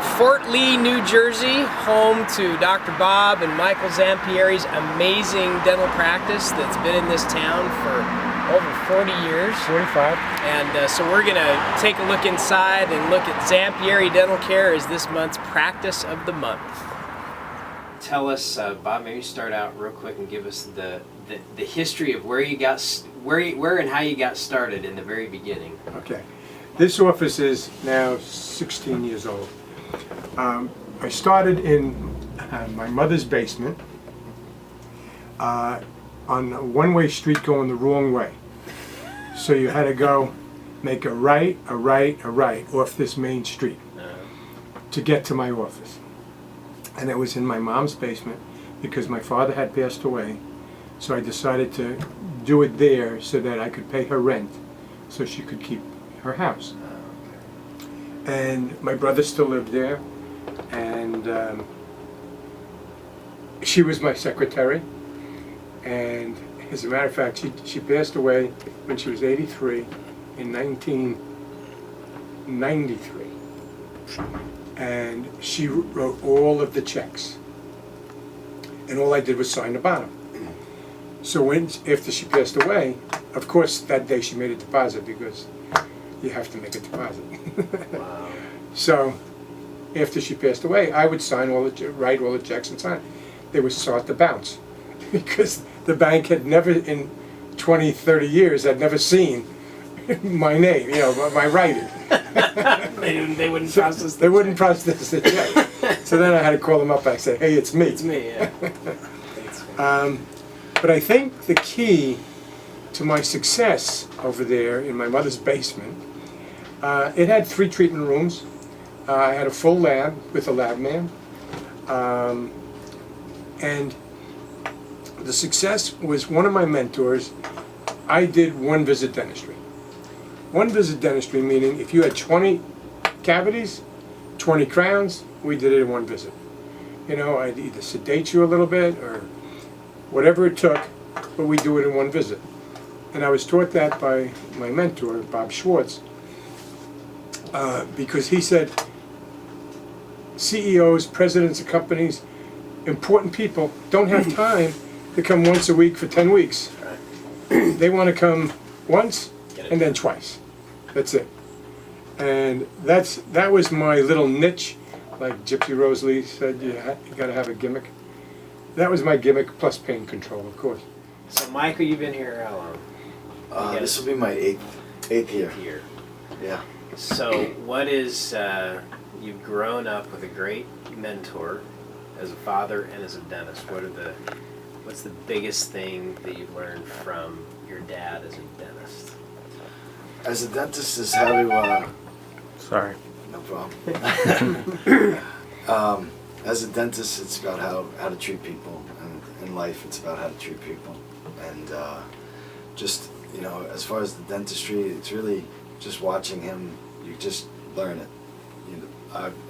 in Fort Lee, New Jersey, home to Dr. Bob and Michael Zampieri's amazing dental practice that's been in this town for over 40 years. 45. And so we're going to take a look inside and look at Zampieri Dental Care as this month's Practice of the Month. Tell us, Bob, maybe start out real quick and give us the history of where you got, where and how you got started in the very beginning. Okay. This office is now 16 years old. I started in my mother's basement on a one-way street going the wrong way. So you had to go make a right off this main street to get to my office. And it was in my mom's basement because my father had passed away. So I decided to do it there so that I could pay her rent so she could keep her house. And my brother still lived there, and she was my secretary. And as a matter of fact, she passed away when she was 83 in 1993. And she wrote all of the checks. And all I did was sign the bottom. So after she passed away, of course that day she made a deposit because you have to make a deposit. Wow. So after she passed away, I would write all the checks and sign. They would start to bounce because the bank had never, in 20, 30 years, had never seen my name, my writing. They wouldn't process They wouldn't process the check. So then I had to call them up and I said, hey, it's me. It's me, yeah. But I think the key to my success over there in my mother's basement, it had 3 treatment rooms. I had a full lab with a lab man. And the success was one of my mentors. I did one visit dentistry. One visit dentistry meaning if you had 20 cavities, 20 crowns, we did it in one visit. I'd either sedate you a little bit or whatever it took, but we do it in one visit. And I was taught that by my mentor, Bob Schwartz, because he said CEOs, presidents of companies, important people don't have time to come once a week for 10 weeks. They want to come once and then twice. That's it. And that was my little niche, like Gypsy Rose Lee said, you got to have a gimmick. That was my gimmick, plus pain control, of course. So Michael, you've been here how long? This will be my eighth year. Yeah. So what is, you've grown up with a great mentor as a father and as a dentist. What's the biggest thing that you've learned from your dad as a dentist? As a dentist is how to, Sorry. no problem. As a dentist, it's about how to treat people, and in life, it's about how to treat people. And just, as far as the dentistry, it's really just watching him. You just learn it.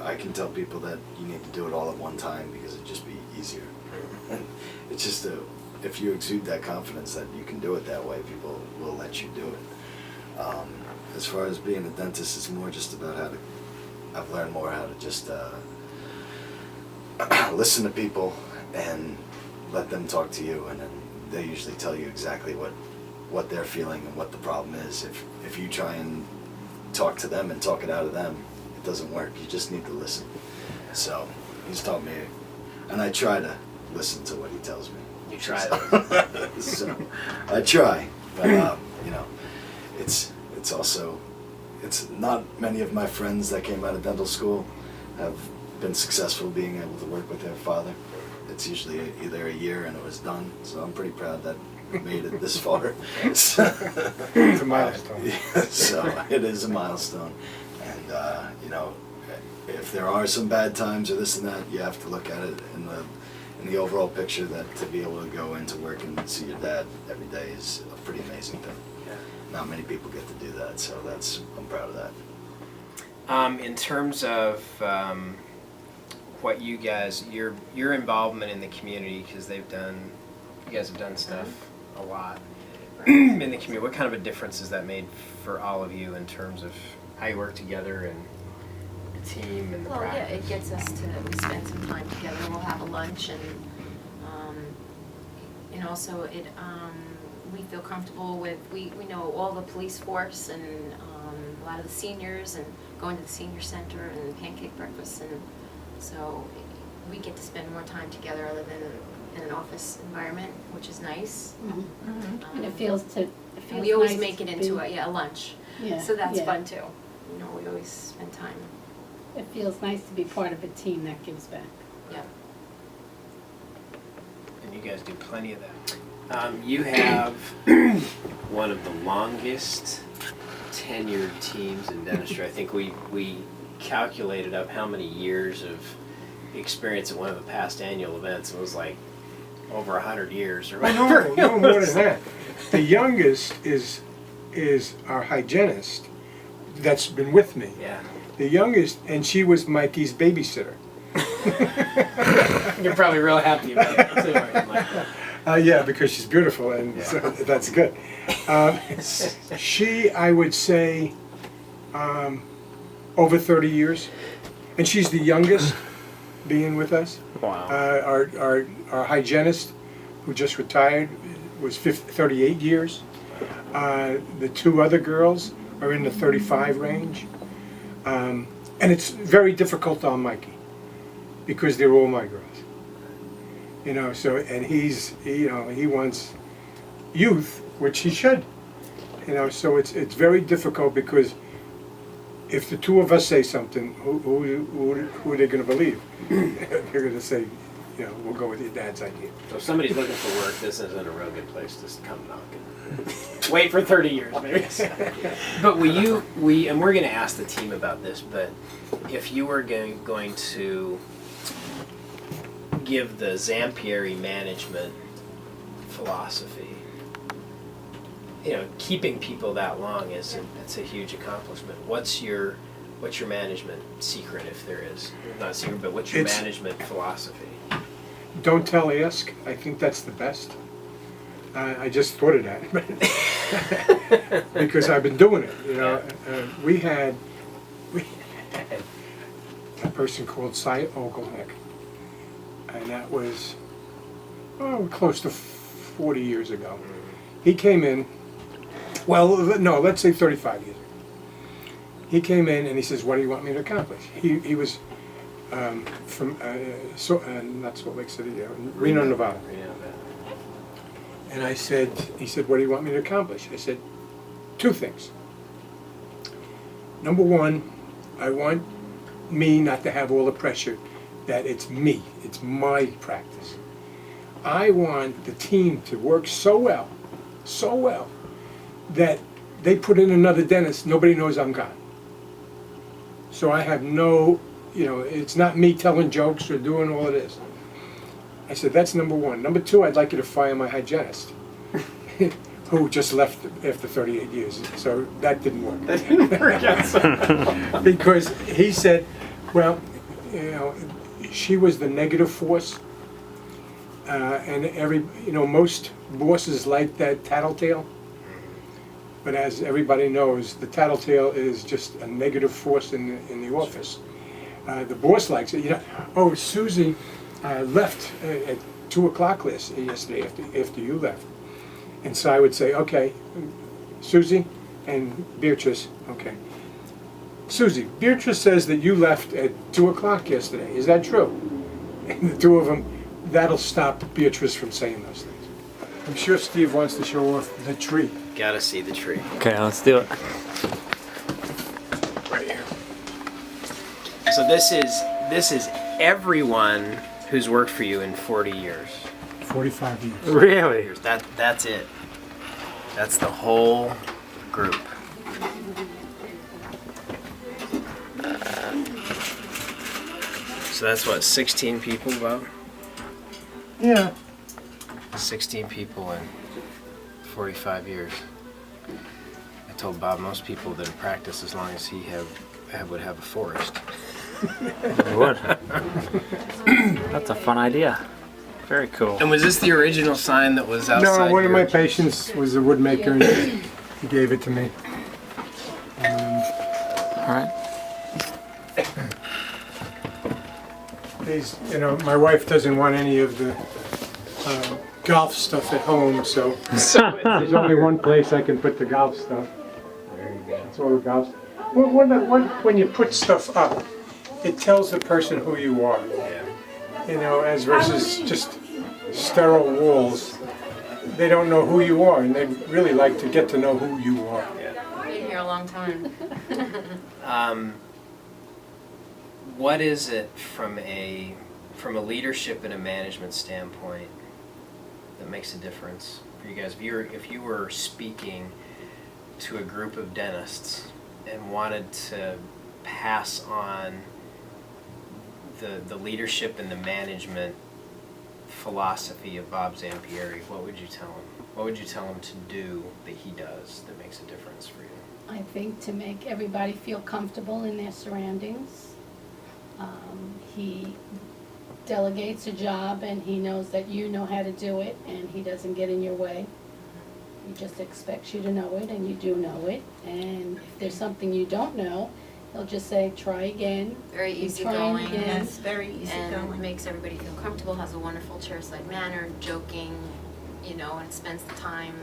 I can tell people that you need to do it all at one time because it'd just be easier. And it's just if you exude that confidence that you can do it that way, people will let you do it. As far as being a dentist, it's more just about I've learned more how to just listen to people and let them talk to you, and then they usually tell you exactly what they're feeling and what the problem is. If you try and talk to them and talk it out of them, it doesn't work. You just need to listen. So he's taught me, and I try to listen to what he tells me. You try that. So I try, but it's also, it's not many of my friends that came out of dental school have been successful being able to work with their father. It's usually either a year and it was done, so I'm pretty proud that we made it this far. So, It's a milestone. yeah, so it is a milestone. And if there are some bad times or this and that, you have to look at it in the overall picture, that to be able to go into work and see your dad every day is a pretty amazing thing. Yeah. Not many people get to do that, so I'm proud of that. In terms of what you guys, your involvement in the community, because you guys have done stuff a lot in the community. What kind of a difference has that made for all of you in terms of how you work together and the team and the Well, yeah, practice? it gets us to spend some time together. We'll have a lunch and also we feel comfortable with, we know all the police force and a lot of the seniors and going to the senior center and pancake breakfast, and so we get to spend more time together other than in an office environment, which is nice. And it feels And we always nice make it to into be- a lunch, Yeah, so that's yeah. fun too. You know, we always spend time. It feels nice to be part of a team that gives back. Yeah. And you guys do plenty of that. You have one of the longest tenured teams in dentistry. I think we calculated up how many years of experience at one of the past annual events. It was like over 100 years or whatever. No, more than that. The youngest is our hygienist that's been with me. Yeah. The youngest, and she was Mikey's babysitter. You're probably real happy about that too, aren't you, Michael? Yeah, because she's beautiful, and Yeah. so that's good. She, I would say, over 30 years, and she's the youngest being with us. Wow. Our hygienist, who just retired, was 38 years. The two other girls are in the 35 range. And it's very difficult on Mikey, because they're all my girls. You know, so, and he wants youth, which he should. You know, so it's very difficult, because if the two of us say something, who are they going to believe? They're going to say, you know, we'll go with your dad's idea. So if somebody's looking for work, this isn't a real good place to come knocking. Wait for 30 years, maybe. But and we're going to ask the team about this, but if you were going to give the Zampieri management philosophy, you know, keeping people that long it's a huge accomplishment. What's your management secret, if there is? Not secret, but what's your management philosophy? Don't tell, ask. I think that's the best. I just thought of that because I've been doing it. You know, we had a person called Cy Ogelheck, and that was close to 40 years ago. He came in. Well, no, let's say 35 years ago. He came in and he says, "What do you want me to accomplish?" He was from not Salt Lake City, Reno, Nevada. And he said, "What do you want me to accomplish?" I said, two things. Number one, I want me not to have all the pressure that it's me, it's my practice. I want the team to work so well, that they put in another dentist, nobody knows I'm gone. So I have no, it's not me telling jokes or doing all of this. I said, that's number one. Number two, I'd like you to fire my hygienist, who just left after 38 years. So that didn't work. That didn't work out. Because he said, well, she was the negative force, and most bosses like that tattletale. But as everybody knows, the tattletale is just a negative force in the office. The boss likes it. Oh, Susie left at 2 o'clock yesterday after you left. And so I would say, okay, Susie and Beatrice, okay. Susie, Beatrice says that you left at 2 o'clock yesterday. Is that true? And the two of them, that'll stop Beatrice from saying those things. I'm sure Steve wants to show off the tree. Gotta see the tree. Okay, let's do it. Right here. So this is everyone who's worked for you in 40 years. 45 years. Really? That's it. That's the whole group. So that's what, 16 people, Bob? Yeah. 16 people in 45 years. I told Bob most people that have practiced as long as he would have a forest. I would. That's a fun idea. Very cool. And was this the original sign that was outside? No, one of my your- patients was a woodmaker, and he gave it to me. All right. These, you know, my wife doesn't want any of the golf stuff at home, so there's only one place I can put the golf stuff. There you go. It's all the golf. When you put stuff up, it tells the person who you are. Yeah. You know, as versus just sterile walls. They don't know who you are, and they'd really like to get to know who you are. Been here a long time. What is it from a leadership and a management standpoint that makes a difference for you guys? If you were speaking to a group of dentists and wanted to pass on the leadership and the management philosophy of Bob Zampieri, what would you tell him? What would you tell him to do that he does that makes a difference for you? I think to make everybody feel comfortable in their surroundings. He delegates a job and he knows that you know how to do it and he doesn't get in your way. He just expects you to know it and you do know it. And if there's something you don't know, he'll just say, try again. Very Keep easygoing. trying again. Yes, very And easygoing. makes everybody feel comfortable, has a wonderful chairside manner, joking, you know, and spends the time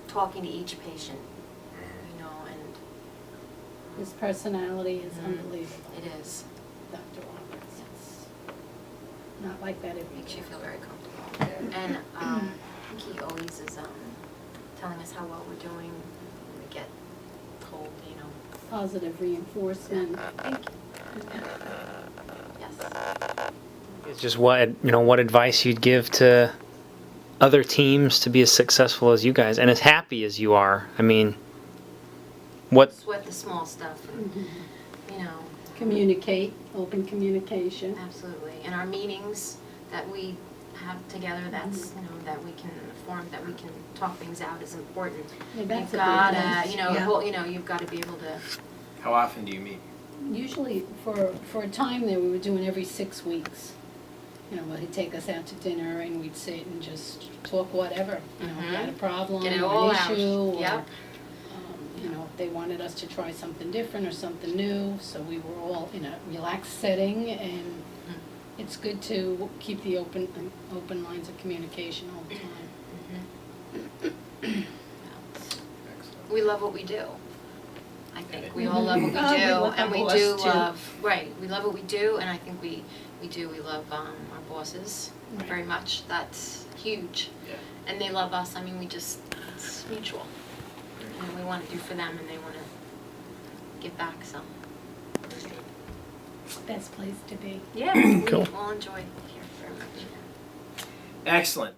talking to each patient, you know, and His personality is unbelievable, it is. Dr. Roberts. It's not like that every Makes day. you feel very comfortable. And I think he always is telling us how well we're doing. We get told, you know, Positive reinforcement. thank you. Yes. It's just what advice you'd give to other teams to be as successful as you guys and as happy as you are. I mean, what? Sweat the small stuff, and, you know. Communicate, open communication. Absolutely. And our meetings that we have together, that's, you know, that we can form, that we can talk things out is important. Yeah, that's You've a big gotta, one. you know, Yeah. well, you know, you've gotta be able to, How often do you meet? Usually, for a time there, we were doing every 6 weeks. You know, well, he'd take us out to dinner and we'd sit and just talk whatever. You know, if we had a problem get it or all an out. issue, or, Yep. you know, if they wanted us to try something different or something new. So we were all in a relaxed setting, and it's good to keep the open lines of communication all the time. We love what we do. I think we all love what we Oh, we do, love and our we do boss, too. love, right, we love what we do, and I think we love our bosses Right. very much. That's huge. Yeah. And they love us. I mean, it's mutual. And we want to do for them, and they want to give back, so. Best place to be. Yeah, we Cool. all enjoy here very much. Excellent.